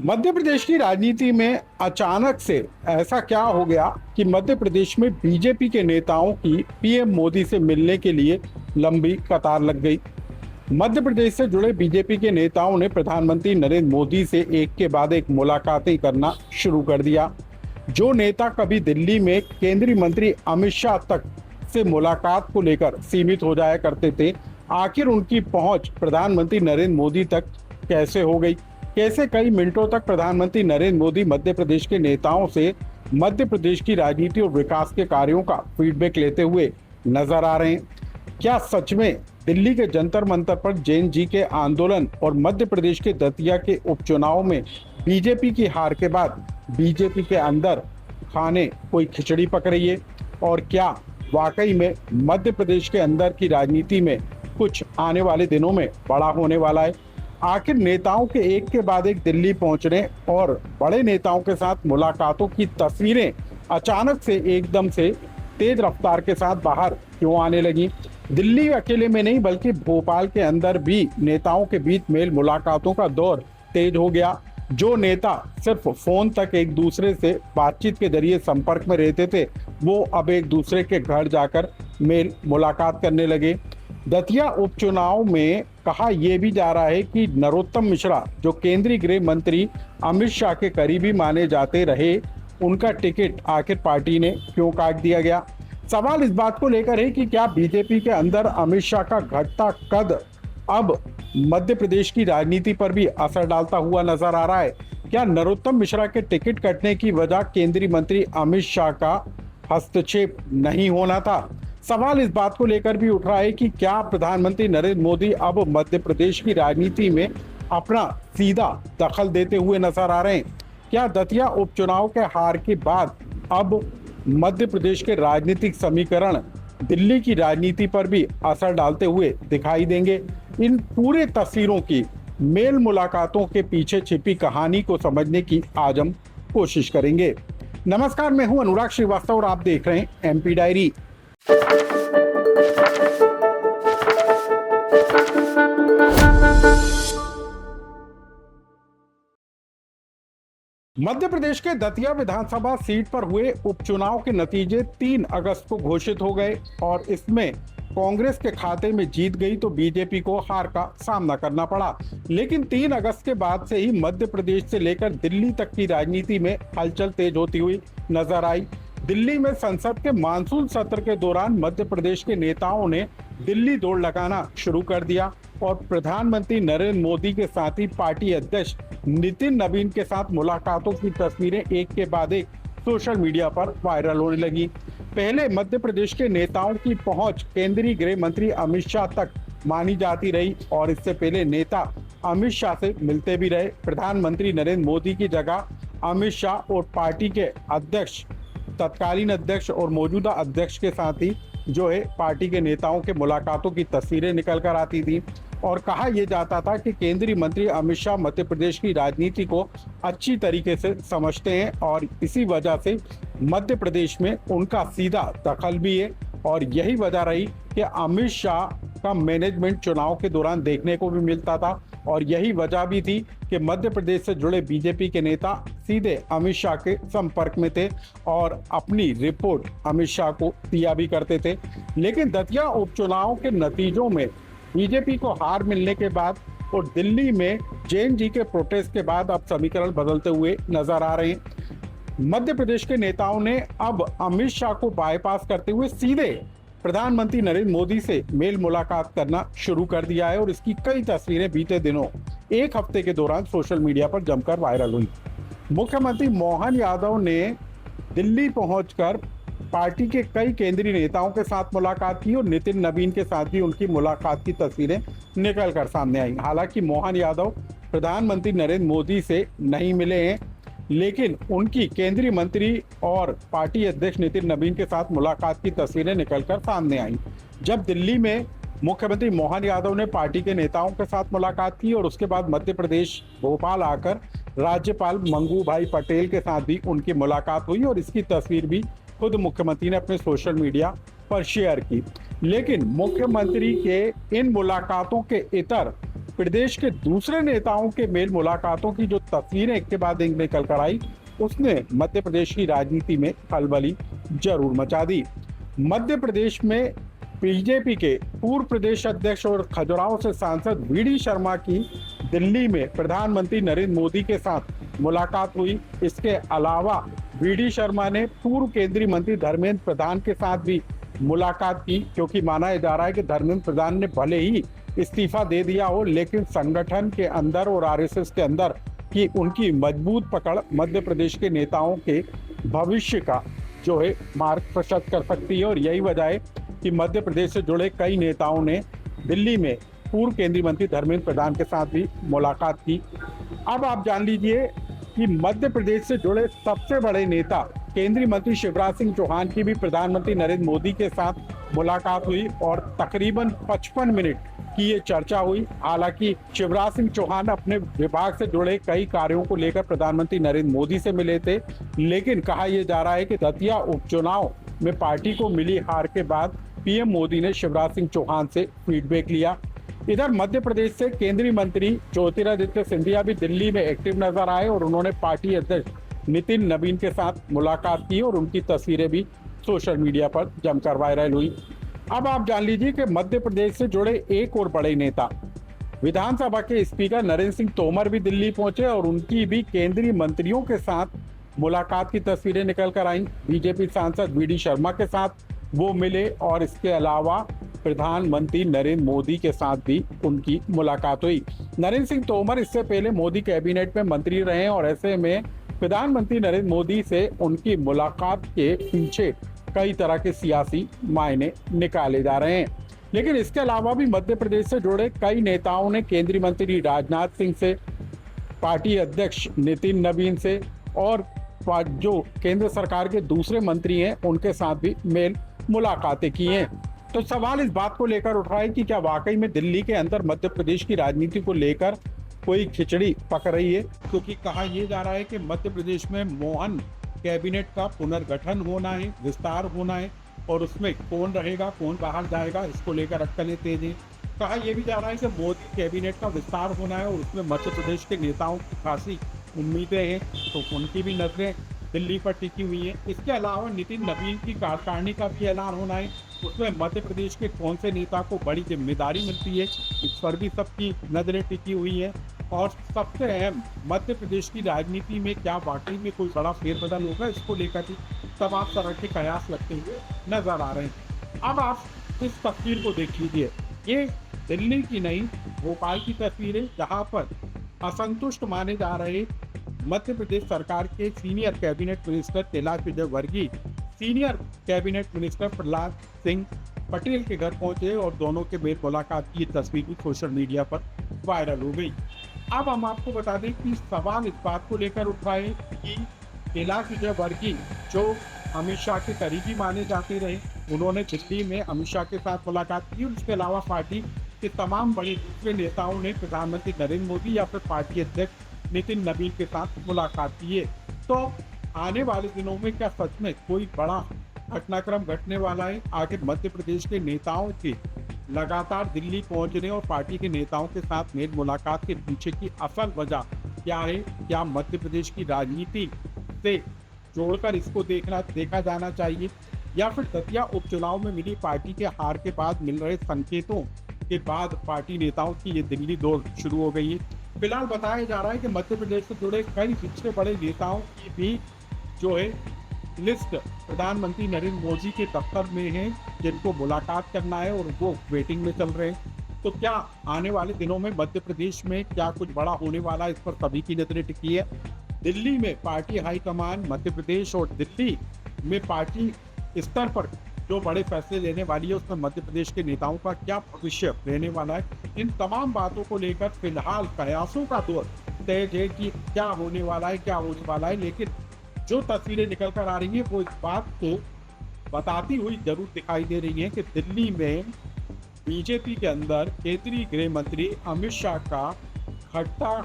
मध्य प्रदेश की राजनीति में अचानक से ऐसा क्या हो गया कि मध्य प्रदेश में बीजेपी के नेताओं की पीएम मोदी से मिलने के लिए लंबी कतार लग गई। मध्य प्रदेश से जुड़े बीजेपी के नेताओं ने प्रधानमंत्री नरेंद्र मोदी से एक के बाद एक मुलाकातें करना शुरू कर दिया। जो नेता कभी दिल्ली में केंद्रीय मंत्री अमित शाह तक से मुलाकात को लेकर सीमित हो जाया करते थे, आखिर उनकी पहुंच प्रधानमंत्री नरेंद्र मोदी तक कैसे हो गई? कैसे कई मिनटों तक प्रधानमंत्री नरेंद्र मोदी मध्य प्रदेश के नेताओं से मध्य प्रदेश की राजनीति और विकास के कार्यों का फीडबैक लेते हुए नजर आ रहे हैं? क्या सच में दिल्ली के जंतर मंतर पर जैन जी के आंदोलन और मध्य प्रदेश के दतिया के उपचुनाव में बीजेपी की हार के बाद बीजेपी के अंदर खाने कोई खिचड़ी पक रही है? और क्या वाकई में मध्य प्रदेश के अंदर की राजनीति में कुछ आने वाले दिनों में बड़ा होने वाला है? आखिर नेताओं के एक के बाद एक दिल्ली पहुंचने और बड़े नेताओं के साथ मुलाकातों की तस्वीरें अचानक से एकदम से तेज रफ्तार के साथ बाहर क्यों आने लगी? दिल्ली अकेले में नहीं बल्कि भोपाल के अंदर भी नेताओं के बीच मेल मुलाकातों का दौर तेज हो गया। जो नेता सिर्फ फोन तक एक दूसरे से बातचीत के जरिए संपर्क में रहते थे, वो अब एक दूसरे के घर जाकर मेल मुलाकात करने लगे। दतिया उपचुनाव में कहा यह भी जा रहा है कि नरोत्तम मिश्रा, जो केंद्रीय गृह मंत्री अमित शाह के करीबी माने जाते रहे, उनका टिकट आखिर पार्टी ने क्यों काट दिया गया? सवाल इस बात को लेकर है कि क्या बीजेपी के अंदर अमित शाह का घटता कद अब मध्य प्रदेश की राजनीति पर भी असर डालता हुआ नजर आ रहा है? क्या नरोत्तम मिश्रा के टिकट कटने की वजह केंद्रीय मंत्री अमित शाह का हस्तक्षेप नहीं होना था? सवाल इस बात को लेकर भी उठ रहा है कि क्या प्रधानमंत्री नरेंद्र मोदी अब मध्य प्रदेश की राजनीति में अपना सीधा दखल देते हुए नजर आ रहे हैं? क्या दतिया उपचुनाव के हार के बाद अब मध्य प्रदेश के राजनीतिक समीकरण दिल्ली की राजनीति पर भी असर डालते हुए दिखाई देंगे? इन पूरे तस्वीरों की मेल मुलाकातों के पीछे छिपी कहानी को समझने की आज हम कोशिश करेंगे। नमस्कार, मैं हूं अनुराग श्रीवास्तव और आप देख रहे हैं एमपी डायरी। मध्य प्रदेश के दतिया विधानसभा सीट पर हुए उपचुनाव के नतीजे 3 अगस्त को घोषित हो गए और इसमें कांग्रेस के खाते में जीत गई तो बीजेपी को हार का सामना करना पड़ा। लेकिन 3 अगस्त के बाद से ही मध्य प्रदेश से लेकर दिल्ली तक की राजनीति में हलचल तेज होती हुई नजर आई। दिल्ली में संसद के मानसून सत्र के दौरान मध्य प्रदेश के नेताओं ने दिल्ली दौड़ लगाना शुरू कर दिया और प्रधानमंत्री नरेंद्र मोदी के साथ ही पार्टी अध्यक्ष नितिन नवीन के साथ मुलाकातों की तस्वीरें एक के बाद एक सोशल मीडिया पर वायरल होने लगी। पहले मध्य प्रदेश के नेताओं की पहुंच केंद्रीय गृह मंत्री अमित शाह तक मानी जाती रही और इससे पहले नेता अमित शाह से मिलते भी रहे। प्रधानमंत्री नरेंद्र मोदी की जगह अमित शाह और पार्टी के अध्यक्ष, तत्कालीन अध्यक्ष और मौजूदा अध्यक्ष के साथ ही जो है पार्टी के नेताओं के मुलाकातों की तस्वीरें निकल कर आती थी और कहा यह जाता था कि केंद्रीय मंत्री अमित शाह मध्य प्रदेश की राजनीति को अच्छी तरीके से समझते हैं और इसी वजह से मध्य प्रदेश में उनका सीधा दखल भी है। और यही वजह रही कि अमित शाह का मैनेजमेंट चुनाव के दौरान देखने को भी मिलता था और यही वजह भी थी कि मध्य प्रदेश से जुड़े बीजेपी के नेता सीधे अमित शाह के संपर्क में थे और अपनी रिपोर्ट अमित शाह को दिया भी करते थे। लेकिन दतिया उपचुनाव के नतीजों में बीजेपी को हार मिलने के बाद और दिल्ली में जैन जी के प्रोटेस्ट के बाद अब समीकरण बदलते हुए नजर आ रहे हैं। मध्य प्रदेश के नेताओं ने अब अमित शाह को बाईपास करते हुए सीधे प्रधानमंत्री नरेंद्र मोदी से मेल मुलाकात करना शुरू कर दिया है और इसकी कई तस्वीरें बीते दिनों एक हफ्ते के दौरान सोशल मीडिया पर जमकर वायरल हुई। मुख्यमंत्री मोहन यादव ने दिल्ली पहुंचकर पार्टी के कई केंद्रीय नेताओं के साथ मुलाकात की और नितिन नवीन के साथ भी उनकी मुलाकात की तस्वीरें निकल कर सामने आई। हालांकि मोहन यादव प्रधानमंत्री नरेंद्र मोदी से नहीं मिले हैं, लेकिन उनकी केंद्रीय मंत्री और पार्टी अध्यक्ष नितिन नवीन के साथ मुलाकात की तस्वीरें निकलकर सामने आई। जब दिल्ली में मुख्यमंत्री मोहन यादव ने पार्टी के नेताओं के साथ मुलाकात की और उसके बाद मध्य प्रदेश भोपाल आकर राज्यपाल मंगू भाई पटेल के साथ भी उनकी मुलाकात हुई और इसकी तस्वीर भी खुद मुख्यमंत्री ने अपने सोशल मीडिया पर शेयर की। लेकिन मुख्यमंत्री के इन मुलाकातों के इतर प्रदेश के दूसरे नेताओं के मेल मुलाकातों की जो तस्वीरें एक के बाद एक निकल कर आई, उसने मध्य प्रदेश की राजनीति में खलबली जरूर मचा दी। मध्य प्रदेश में बीजेपी के पूर्व प्रदेश अध्यक्ष और खजुराहो से सांसद वीडी शर्मा की दिल्ली में प्रधानमंत्री नरेंद्र मोदी के साथ मुलाकात हुई। इसके अलावा वीडी शर्मा ने पूर्व केंद्रीय मंत्री धर्मेंद्र प्रधान के साथ भी मुलाकात की, क्योंकि माना जा रहा है कि धर्मेंद्र प्रधान ने भले ही इस्तीफा दे दिया हो, लेकिन संगठन के अंदर और आरएसएस के अंदर की उनकी मजबूत पकड़ मध्य प्रदेश के नेताओं के भविष्य का जो है मार्ग प्रशस्त कर सकती है। और यही वजह है कि मध्य प्रदेश से जुड़े कई नेताओं ने दिल्ली में पूर्व केंद्रीय मंत्री धर्मेंद्र प्रधान के साथ भी मुलाकात की। अब आप जान लीजिए कि मध्य प्रदेश से जुड़े सबसे बड़े नेता केंद्रीय मंत्री शिवराज सिंह चौहान की भी प्रधानमंत्री नरेंद्र मोदी के साथ मुलाकात हुई और तकरीबन 55 मिनट की ये चर्चा हुई। हालांकि शिवराज सिंह चौहान अपने विभाग से जुड़े कई कार्यों को लेकर प्रधानमंत्री नरेंद्र मोदी से मिले थे, लेकिन कहा यह जा रहा है कि दतिया उपचुनाव में पार्टी को मिली हार के बाद पीएम मोदी ने शिवराज सिंह चौहान से फीडबैक लिया। इधर मध्य प्रदेश से केंद्रीय मंत्री ज्योतिरादित्य सिंधिया भी दिल्ली में एक्टिव नजर आए और उन्होंने पार्टी अध्यक्ष नितिन नवीन के साथ मुलाकात की और उनकी तस्वीरें भी सोशल मीडिया पर जमकर वायरल हुई। अब आप जान लीजिए कि मध्य प्रदेश से जुड़े एक और बड़े नेता विधानसभा के स्पीकर नरेंद्र सिंह तोमर भी दिल्ली पहुंचे और उनकी भी केंद्रीय मंत्रियों के साथ मुलाकात की तस्वीरें निकल कर आई। बीजेपी सांसद वीडी शर्मा के साथ वो मिले और इसके अलावा प्रधानमंत्री नरेंद्र मोदी के साथ भी उनकी मुलाकात हुई। नरेंद्र सिंह तोमर इससे पहले मोदी कैबिनेट में मंत्री रहे और ऐसे में प्रधानमंत्री नरेंद्र मोदी से उनकी मुलाकात के पीछे कई तरह के सियासी मायने निकाले जा रहे हैं। लेकिन इसके अलावा भी मध्य प्रदेश से जुड़े कई नेताओं ने केंद्रीय मंत्री राजनाथ सिंह से, पार्टी अध्यक्ष नितिन नवीन से और जो केंद्र सरकार के दूसरे मंत्री हैं उनके साथ भी मेल मुलाकातें की हैं। तो सवाल इस बात को लेकर उठ रहा है कि क्या वाकई में दिल्ली के अंदर मध्य प्रदेश की राजनीति को लेकर कोई खिचड़ी पक रही है, क्योंकि कहा यह जा रहा है कि मध्य प्रदेश में मोहन कैबिनेट का पुनर्गठन होना है, विस्तार होना है और उसमें कौन रहेगा कौन बाहर जाएगा, इसको लेकर अटकलें तेज हैं। कहा यह भी जा रहा है कि मोदी कैबिनेट का विस्तार होना है और उसमें मध्य प्रदेश के नेताओं की खासी उम्मीदें हैं, तो उनकी भी नजरें दिल्ली पर टिकी हुई है। इसके अलावा नितिन नवीन की कार्यकारिणी का भी ऐलान होना है, उसमें मध्य प्रदेश के कौन से नेता को बड़ी जिम्मेदारी मिलती है, इस पर भी सबकी नजरें टिकी हुई है। और सबसे अहम, मध्य प्रदेश की राजनीति में क्या वाकई में कोई बड़ा फेरबदल होगा, इसको लेकर भी तमाम तरह के कयास लगते हुए नजर आ रहे हैं। अब आप इस तस्वीर को देख लीजिए, ये दिल्ली की नहीं भोपाल की तस्वीर है, जहाँ पर असंतुष्ट माने जा रहे मध्य प्रदेश सरकार के senior cabinet minister Kailash Vijayvargiya senior cabinet minister Prahlad Singh Patel के घर पहुंचे और दोनों के मेल मुलाकात की तस्वीर भी सोशल मीडिया पर वायरल हो गई। अब हम आपको बता दें कि सवाल इस बात को लेकर उठ रहा है कि कैलाश विजयवर्गीय जो अमित शाह के करीबी माने जाते रहे, उन्होंने दिल्ली में अमित शाह के साथ मुलाकात की। उसके अलावा पार्टी के तमाम बड़े दूसरे नेताओं ने प्रधानमंत्री नरेंद्र मोदी या फिर पार्टी अध्यक्ष नितिन नवीन के साथ मुलाकात की है। तो आने वाले दिनों में क्या सच में कोई बड़ा घटनाक्रम घटने वाला है? आखिर मध्य प्रदेश के नेताओं के लगातार दिल्ली पहुंचने और पार्टी के नेताओं के साथ मेल मुलाकात के पीछे की असल वजह क्या है? क्या मध्य प्रदेश की राजनीति से जोड़कर इसको देखा जाना चाहिए, या फिर दतिया उपचुनाव में मिली पार्टी के हार के बाद मिल रहे संकेतों के बाद पार्टी नेताओं की ये दिल्ली दौड़ शुरू हो गई है? फिलहाल बताया जा रहा है कि मध्य प्रदेश से जुड़े कई पिछले बड़े नेताओं की भी जो है लिस्ट प्रधानमंत्री नरेंद्र मोदी के दफ्तर में है, जिनको मुलाकात करना है और वो वेटिंग में चल रहे हैं। तो क्या आने वाले दिनों में मध्य प्रदेश में क्या कुछ बड़ा होने वाला है, इस पर सभी की नजरें टिकी है। दिल्ली में पार्टी हाईकमान, मध्य प्रदेश और दिल्ली में पार्टी स्तर पर जो बड़े फैसले लेने वाली है, उसमें मध्य प्रदेश के नेताओं का क्या भविष्य रहने वाला है, इन तमाम बातों को लेकर फिलहाल कयासों का दौर तेज है कि क्या होने वाला है, क्या होने वाला है। लेकिन जो तस्वीरें निकल कर आ रही है वो इस बात को बताती हुई जरूर दिखाई दे रही है कि दिल्ली में बीजेपी के अंदर केंद्रीय गृह मंत्री अमित शाह का घटता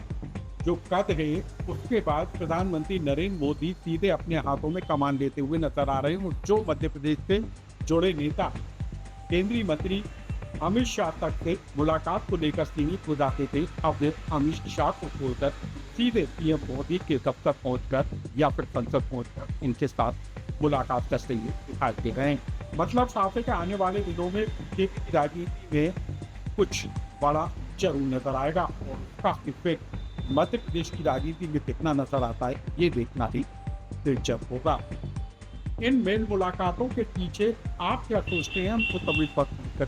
जो कद है, उसके बाद प्रधानमंत्री नरेंद्र मोदी सीधे अपने हाथों में कमान लेते हुए नजर आ रहे हैं। और जो मध्य प्रदेश से जुड़े नेता केंद्रीय मंत्री अमित शाह तक से मुलाकात को लेकर सीमित हो जाते थे, अब वे अमित शाह को छोड़कर सीधे पीएम मोदी के दफ्तर पहुंचकर या फिर संसद पहुंचकर इनके साथ मुलाकात करते हुए दिखाई दे रहे हैं। मतलब साफ है कि आने वाले दिनों में राजनीति में कुछ बड़ा जरूर नजर आएगा और उसका इफेक्ट मध्य प्रदेश की राजनीति में कितना नजर आता है ये देखना ही दिलचस्प होगा। इन मेल मुलाकातों के पीछे आप क्या सोचते हैं, हमको तभी पर